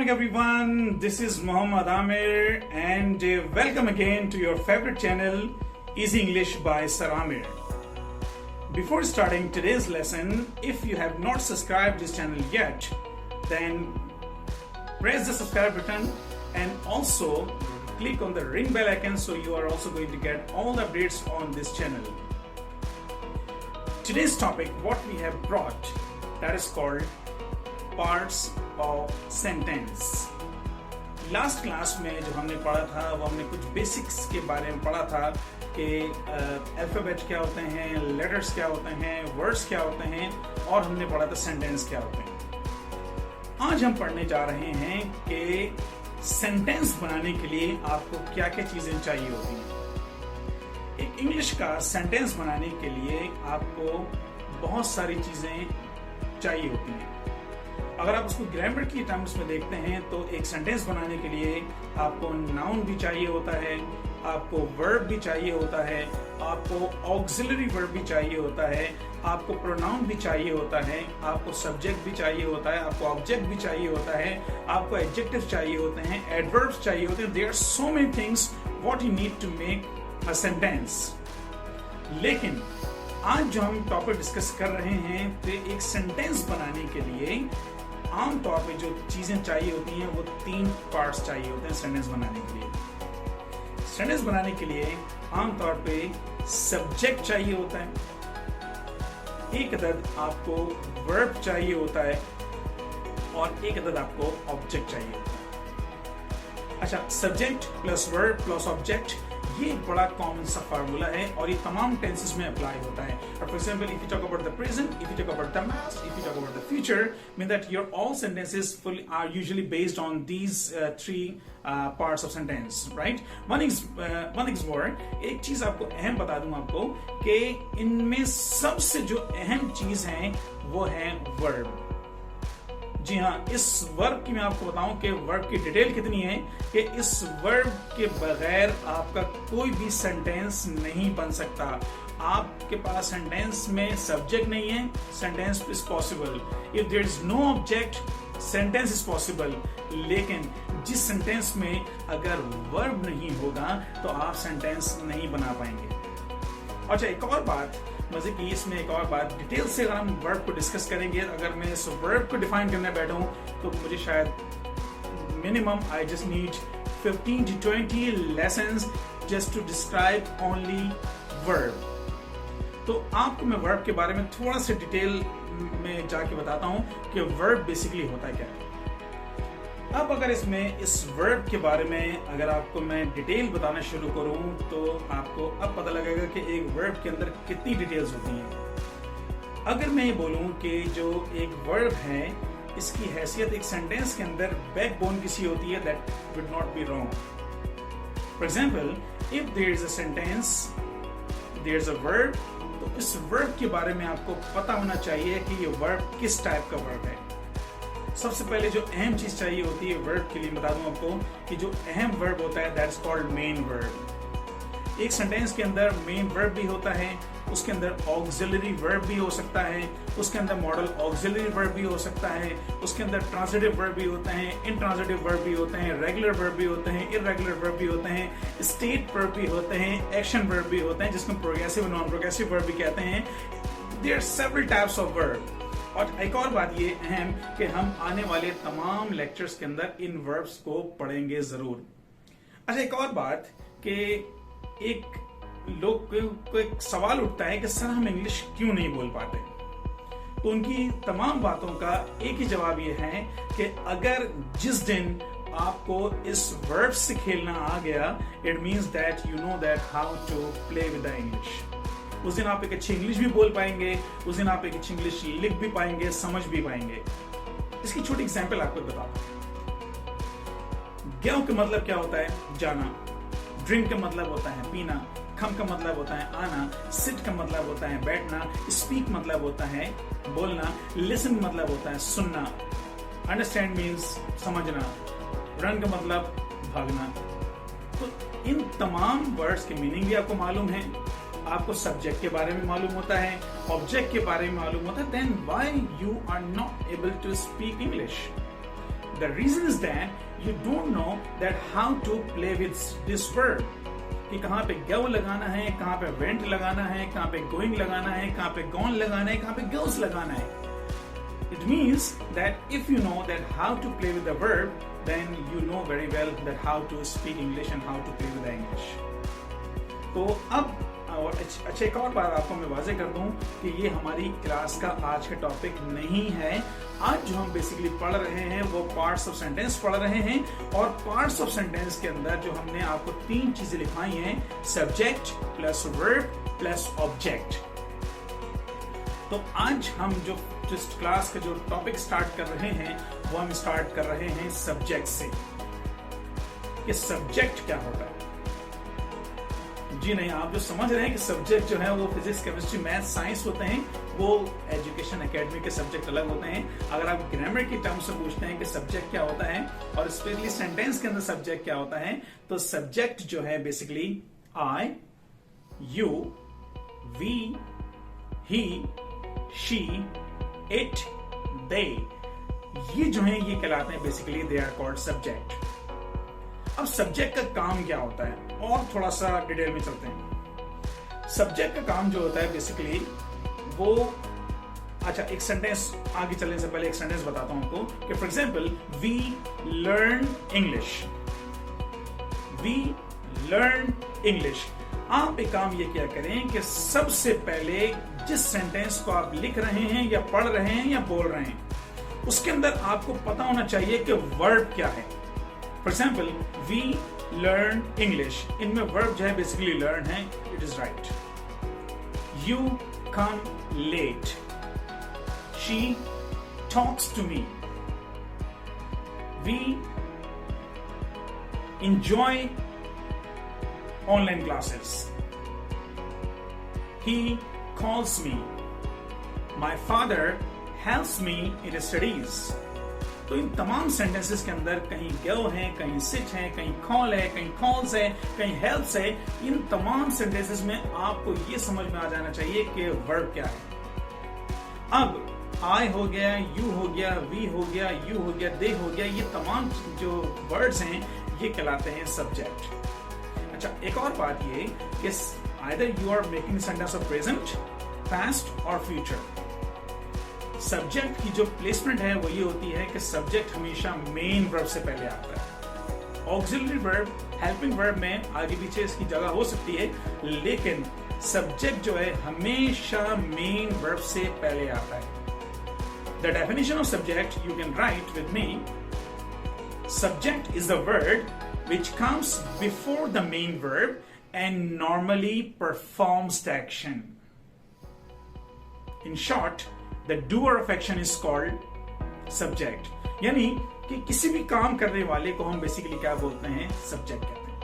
morning everyone, this is Muhammad Amir and welcome again to your favorite channel Easy English by Sir Amir. Before starting today's lesson, if you have not subscribed this channel yet, then press the subscribe button and also click on the ring bell icon so you are also going to get all the updates on this channel. Today's topic, what we have brought, that is called parts of sentence. Last class में जो हमने पढ़ा था वो हमने कुछ basics के बारे में पढ़ा था कि अल्फाबेट क्या होते हैं, लेटर्स क्या होते हैं, वर्ड्स क्या होते हैं और हमने पढ़ा था सेंटेंस क्या होते हैं। आज हम पढ़ने जा रहे हैं कि सेंटेंस बनाने के लिए आपको क्या क्या चीजें चाहिए होती हैं। एक इंग्लिश का सेंटेंस बनाने के लिए आपको बहुत सारी चीजें चाहिए होती हैं। अगर आप उसको ग्रामर की टर्म्स में देखते हैं तो एक सेंटेंस बनाने के लिए आपको नाउन भी चाहिए होता है, आपको वर्ब भी चाहिए होता है, आपको ऑक्सिलरी वर्ब भी चाहिए होता है, आपको प्रोनाउन भी चाहिए होता है, आपको सब्जेक्ट भी चाहिए होता है, आपको ऑब्जेक्ट भी चाहिए होता है, आपको एडजेक्टिव चाहिए होते हैं, एडवर्ब्स चाहिए होते हैं। There are so many things what you need to make a sentence. लेकिन आज जो हम टॉपिक डिस्कस कर रहे हैं तो एक सेंटेंस बनाने के लिए आमतौर पे जो चीजें चाहिए होती हैं वो 3 पार्ट्स चाहिए होते हैं सेंटेंस बनाने के लिए। सेंटेंस बनाने के लिए आमतौर पे सब्जेक्ट चाहिए होता है, एक अदद आपको वर्ब चाहिए होता है और एक अदद आपको ऑब्जेक्ट चाहिए होता है। अच्छा, subject plus verb plus object ये एक बड़ा कॉमन सा फार्मूला है और ये तमाम टेंसेस में अप्लाई होता है। For example, if you talk about the present, if you talk about the past, if you talk about the future, mean that your all sentences full are usually based on these 3 parts of sentence, right? One is more, एक चीज आपको अहम बता दूं आपको कि इनमें सबसे जो अहम चीज है वो है वर्ब। जी हाँ, इस वर्ब की मैं आपको बताऊं कि वर्ब की डिटेल कितनी है कि इस वर्ब के बगैर आपका कोई भी सेंटेंस नहीं बन सकता। आपके पास सेंटेंस में सब्जेक्ट नहीं है, sentence is possible. If there is no object, sentence is possible. लेकिन जिस सेंटेंस में अगर वर्ब नहीं होगा तो आप सेंटेंस नहीं बना पाएंगे। अच्छा, एक और बात मजे की, इसमें एक और बात डिटेल से अगर हम वर्ब को डिस्कस करेंगे, अगर मैं इस वर्ब को डिफाइन करने बैठूं तो मुझे शायद minimum I just need 15 to 20 lessons just to describe only verb। तो आपको मैं वर्ब के बारे में थोड़ा सा डिटेल में जाके बताता हूं कि वर्ब बेसिकली होता क्या है। अब अगर इसमें इस वर्ब के बारे में अगर आपको मैं डिटेल बताना शुरू करूं तो आपको अब पता लगेगा कि एक वर्ब के अंदर कितनी डिटेल्स होती हैं। अगर मैं ये बोलूं कि जो एक वर्ब है इसकी हैसियत एक सेंटेंस के अंदर बैकबोन किसी होती है, that would not be wrong. For example, if there is a sentence, there is a verb, तो इस वर्ब के बारे में आपको पता होना चाहिए कि ये वर्ब किस टाइप का वर्ब है। सबसे पहले जो अहम चीज चाहिए होती है वर्ब के लिए, बता दूं आपको कि जो अहम वर्ब होता है दैट्स कॉल्ड मेन वर्ब। एक सेंटेंस के अंदर मेन वर्ब भी होता है, उसके अंदर ऑक्सिलरी वर्ब भी हो सकता है, उसके अंदर मॉडल ऑक्सिलरी वर्ब भी हो सकता है, उसके अंदर ट्रांजिटिव वर्ब भी होते हैं, इंट्रांजिटिव वर्ब भी होते हैं, रेगुलर वर्ब भी होते हैं, इररेगुलर वर्ब भी होते हैं, स्टेट वर्ब भी होते हैं, एक्शन वर्ब भी होते हैं जिसको प्रोग्रेसिव और नॉन प्रोग्रेसिव वर्ब भी कहते हैं। There are several types of verb. और एक और बात ये अहम कि हम आने वाले तमाम लेक्चर्स के अंदर इन वर्ब्स को पढ़ेंगे जरूर। अच्छा, एक और बात कि एक लोग को एक सवाल उठता है कि सर हम इंग्लिश क्यों नहीं बोल पाते। तो उनकी तमाम बातों का एक ही जवाब ये है कि अगर जिस दिन आपको इस वर्ब से खेलना आ गया, it means that you know that how to play with the English. उस दिन आप एक अच्छी इंग्लिश भी बोल पाएंगे, उस दिन आप एक अच्छी इंग्लिश लिख भी पाएंगे, समझ भी पाएंगे। इसकी छोटी एग्जांपल आपको बताता हूं। गेव का मतलब क्या होता है? जाना। ड्रिंक का मतलब होता है पीना। कम का मतलब होता है आना। सिट का मतलब होता है बैठना। स्पीक मतलब होता है बोलना। लिसन मतलब होता है सुनना। अंडरस्टैंड मीन्स समझना। रन का मतलब भागना। तो इन तमाम वर्ड्स के मीनिंग भी आपको मालूम है, आपको सब्जेक्ट के बारे में मालूम होता है, ऑब्जेक्ट के बारे में मालूम होता है, then why you are not able to speak English? The reason is that you don't know that how to play with this verb. कि कहाँ पे go लगाना है, कहाँ पे went लगाना है, कहाँ पे going लगाना है, कहाँ पे gone लगाना है, कहाँ पे goes लगाना है. It means that if you know that how to play with the verb, then you know very well that how to speak English and how to play with the English. तो अब और अच्छा एक और बात आपको मैं वाजे कर दूं कि ये हमारी क्लास का आज का टॉपिक नहीं है. आज जो हम बेसिकली पढ़ रहे हैं वो पार्ट्स ऑफ सेंटेंस पढ़ रहे हैं, और पार्ट्स ऑफ सेंटेंस के अंदर जो हमने आपको 3 चीजें लिखाई हैं, subject plus verb plus object. तो आज हम जो जिस क्लास का जो टॉपिक स्टार्ट कर रहे हैं वो हम स्टार्ट कर रहे हैं सब्जेक्ट से. कि सब्जेक्ट क्या होता है? जी नहीं, आप जो समझ रहे हैं कि सब्जेक्ट जो है वो फिजिक्स, केमिस्ट्री, मैथ, साइंस होते हैं, वो एजुकेशन एकेडमी के सब्जेक्ट अलग होते हैं. अगर आप ग्रामर की टर्म से पूछते हैं कि सब्जेक्ट क्या होता है और स्पेशली सेंटेंस के अंदर सब्जेक्ट क्या होता है, तो सब्जेक्ट जो है basically I, you, we, he, she, it, they, ये जो है ये कहलाते हैं basically they are called subject. अब सब्जेक्ट का काम क्या होता है और थोड़ा सा डिटेल में चलते हैं. सब्जेक्ट का काम जो होता है बेसिकली वो, अच्छा एक सेंटेंस आगे चलने से पहले एक सेंटेंस बताता हूं आपको कि for example we learn English. We learn English. आप एक काम ये क्या करें कि सबसे पहले जिस सेंटेंस को आप लिख रहे हैं या पढ़ रहे हैं या बोल रहे हैं, उसके अंदर आपको पता होना चाहिए कि वर्ब क्या है. For example we learn English, इनमें वर्ब जो है बेसिकली लर्न है, it is right. You come late, she talks to me, we enjoy online classes, he calls me, my father helps me in studies. तो इन तमाम sentences के अंदर कहीं go है, कहीं sit है, कहीं call है, कहीं calls है, कहीं helps है. इन तमाम सेंटेंसेस में आपको ये समझ में आ जाना चाहिए कि वर्ब क्या है. अब I हो गया, you हो गया, we हो गया, you हो गया, they हो गया, ये तमाम जो वर्ड्स हैं ये कहलाते हैं सब्जेक्ट. अच्छा एक और बात ये कि either you are making sentence of present, past और future. सब्जेक्ट की जो प्लेसमेंट है वो ये होती है कि सब्जेक्ट हमेशा मेन वर्ब से पहले आता है. ऑक्सिलरी वर्ब, हेल्पिंग वर्ब में आगे पीछे इसकी जगह हो सकती है, लेकिन सब्जेक्ट जो है हमेशा मेन वर्ब से पहले आता है. The definition of subject you can write with me. Subject is the word which comes before the main verb and normally performs the action. In short, the doer of action is called subject. यानी कि किसी भी काम करने वाले को हम basically क्या बोलते हैं, सब्जेक्ट कहते हैं.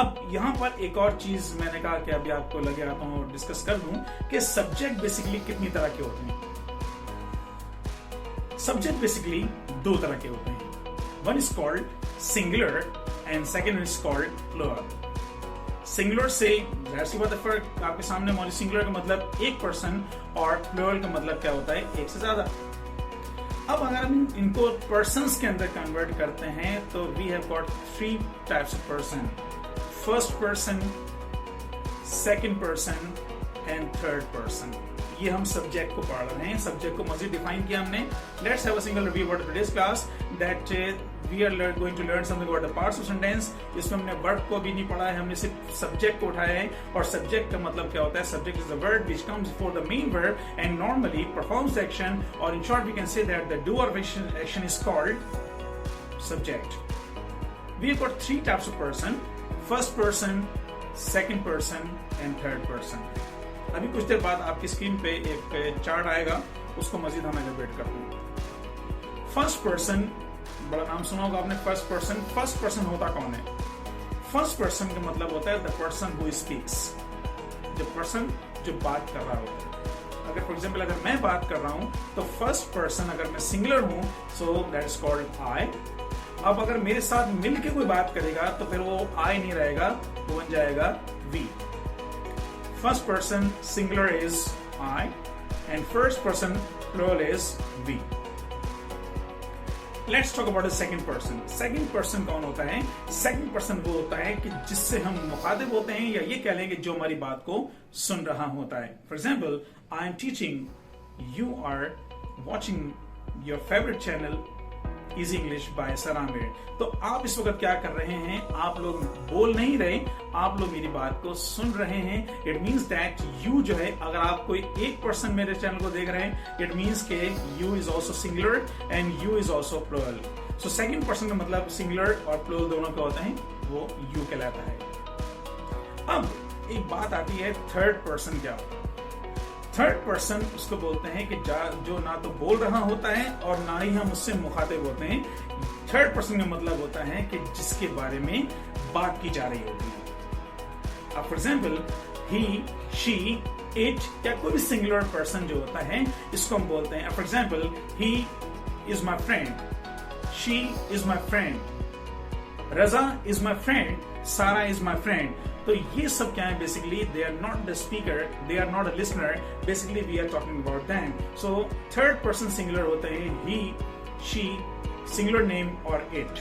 अब यहां पर एक और चीज मैंने कहा कि अभी आपको लगे आता हूं और डिस्कस कर दूं कि सब्जेक्ट बेसिकली कितनी तरह के होते हैं. सब्जेक्ट बेसिकली 2 तरह के होते हैं. One is called singular and second is called plural. Singular से जाहिर सी बात है फर्क आपके सामने मौजूद. सिंगुलर का मतलब एक पर्सन और प्लूरल का मतलब क्या होता है, एक से ज्यादा. अब अगर हम इनको पर्सन्स के अंदर कन्वर्ट करते हैं तो we have got 3 types of person. First person, second person and third person. ये हम सब्जेक्ट को पढ़ रहे हैं. सब्जेक्ट को मजीद डिफाइन किया हमने. Let's have a single review about today's class that we are going to learn something about the parts of sentence. इसमें हमने वर्ब को भी नहीं पढ़ा है, हमने सिर्फ सब्जेक्ट को उठाया है. और सब्जेक्ट का मतलब क्या होता है, subject is the word which comes before the main verb and normally performs the action, और in short we can say that the doer of action is called subject. We have got 3 types of person, first person, second person and third person. अभी कुछ देर बाद आपकी screen पे एक chart आएगा, उसको मजीद हम एलिब्रेट करते हैं. फर्स्ट पर्सन, बड़ा नाम सुना होगा आपने, फर्स्ट पर्सन. फर्स्ट पर्सन होता कौन है? फर्स्ट पर्सन का मतलब होता है द पर्सन हु स्पीक्स, जो पर्सन जो बात कर रहा होता है. अगर फॉर एग्जाम्पल अगर मैं बात कर रहा हूं तो फर्स्ट पर्सन अगर मैं सिंगुलर हूं so that is called I. अब अगर मेरे साथ मिलके कोई बात करेगा तो फिर वो आई नहीं रहेगा, वो बन जाएगा we. First person singular is I and first person plural is we. Let's talk about the second person. Second person कौन होता है? सेकंड पर्सन वो होता है कि जिससे हम मुखातिब होते हैं, या ये कह लें कि जो हमारी बात को सुन रहा होता है। For example, I am teaching, you are watching your favourite channel easy English by sir Aamir. तो आप इस वक्त क्या कर रहे हैं? आप लोग बोल नहीं रहे, आप लोग मेरी बात को सुन रहे हैं। इट मीन्स दैट यू जो है, अगर आप कोई एक पर्सन मेरे चैनल को देख रहे हैं, इट मीन्स के you is also singular and you is also plural. So second person का मतलब सिंगुलर और प्लूरल दोनों का होता है, वो यू कहलाता है। अब एक बात आती है, थर्ड पर्सन क्या होता है? थर्ड पर्सन उसको बोलते हैं कि जो ना तो बोल रहा होता है और ना ही हम उससे मुखातिब होते हैं। थर्ड पर्सन का मतलब होता है कि जिसके बारे में बात की जा रही होती है। अब for example, he, she, it या कोई भी सिंगुलर पर्सन जो होता है, इसको हम बोलते हैं। For example, he is my friend, she is my friend, Raza is my friend, Sara is my friend. तो ये सब क्या है? Basically they are not the speaker, they are not a listener, basically we are talking about them. So third person singular होते हैं he, she, singular name और it.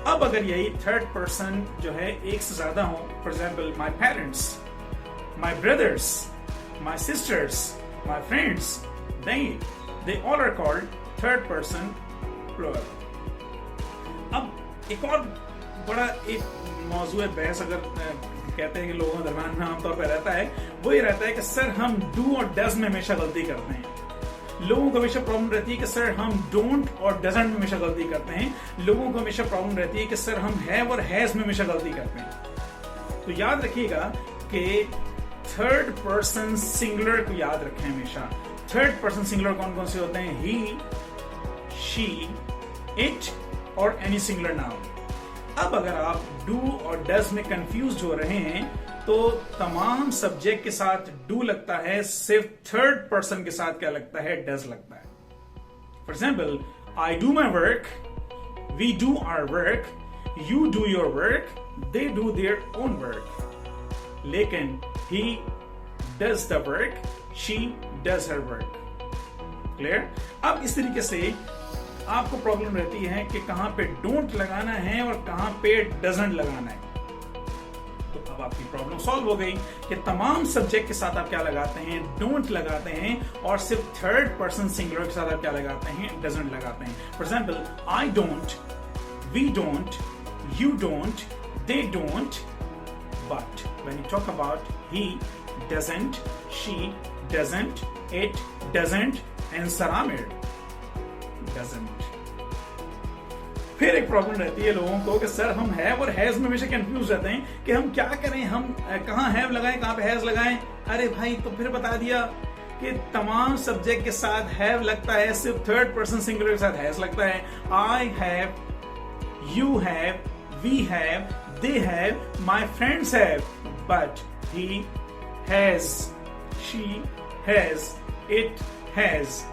अब अगर यही थर्ड पर्सन जो है एक से ज्यादा हो, for example my parents, my brothers, my sisters, my friends, they all are called third person plural. अब एक और बड़ा एक मौजू है बहस, अगर कहते हैं कि लोगों के दरम्यान में आमतौर पर रहता है, वो ये रहता है कि सर हम डू और डज में हमेशा गलती करते हैं। लोगों को हमेशा प्रॉब्लम रहती है कि सर हम डोंट और डजंट में हमेशा गलती करते हैं। लोगों को हमेशा प्रॉब्लम रहती है कि सर हम हैव और हैज में हमेशा गलती करते हैं। तो याद रखिएगा कि थर्ड पर्सन सिंगुलर को याद रखें हमेशा। थर्ड पर्सन सिंगुलर कौन कौन से होते हैं? ही, शी, इट और एनी सिंगुलर नाउन। अब अगर आप डू और डज में कंफ्यूज हो रहे हैं, तो तमाम सब्जेक्ट के साथ डू लगता है, सिर्फ थर्ड पर्सन के साथ क्या लगता है? डज लगता है। For example, I do my work, we do our work, you do your work, they do their own work. लेकिन he does the work, she does her work. Clear? अब इस तरीके से आपको प्रॉब्लम रहती है कि कहां पे डोंट लगाना है और कहां पे डजंट लगाना है। तो अब आपकी प्रॉब्लम सॉल्व हो गई कि तमाम सब्जेक्ट के साथ आप क्या लगाते हैं? डोंट लगाते हैं, और सिर्फ थर्ड पर्सन सिंगुलर के साथ आप क्या लगाते हैं? डजंट लगाते हैं। For example, I don't, we don't, you don't, they don't, but when you talk about he doesn't, she doesn't, it doesn't and sir Aamir doesn't. फिर एक प्रॉब्लम रहती है लोगों को कि सर हम हैव और हैज में हमेशा कंफ्यूज रहते हैं कि हम क्या करें, हम कहां हैव लगाएं, कहां पे हैज लगाएं। अरे भाई, तो फिर बता दिया कि तमाम सब्जेक्ट के साथ हैव लगता है, सिर्फ थर्ड पर्सन सिंगुलर के साथ हैज लगता है। I have, you have, we have, they have, my friends have, but he has, she has, it has.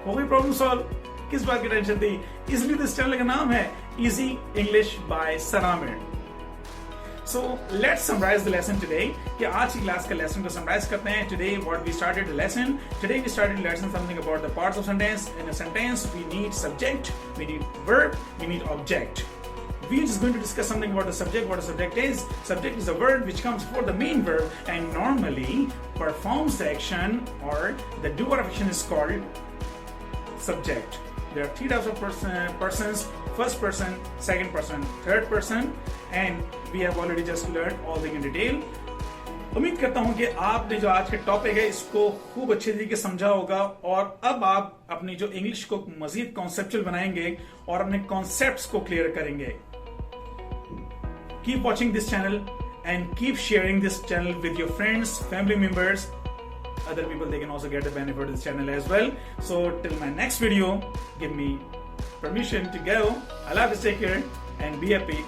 हो गई प्रॉब्लम सॉल्व। किस बात की टेंशन थी? इसलिए तो इस चैनल का नाम है easy English by sir Aamir. So let's summarise the lesson today, कि आज की क्लास का लेसन को समराइज करते हैं। Today what we started the lesson, today we started lesson something about the parts of sentence. In a sentence we need subject, we need verb, we need object. We are just going to discuss something about the subject. What a subject is. Subject is a word which comes before the main verb and normally performs the action, or the doer of action is called subject. There are three types of persons: first person, second person, third person, and we have already just learned all things in detail. उम्मीद करता हूं कि आपने जो आज के topic है इसको खूब अच्छे तरीके समझा होगा, और अब आप अपनी जो इंग्लिश को मजीद कॉन्सेप्चुअल बनाएंगे और अपने कॉन्सेप्ट्स को क्लियर करेंगे. Keep watching this channel and keep sharing this channel with your friends, family members, other people. They can also get the benefit of this channel as well. So till my next video, give me permission to go. I love you, take care and be happy.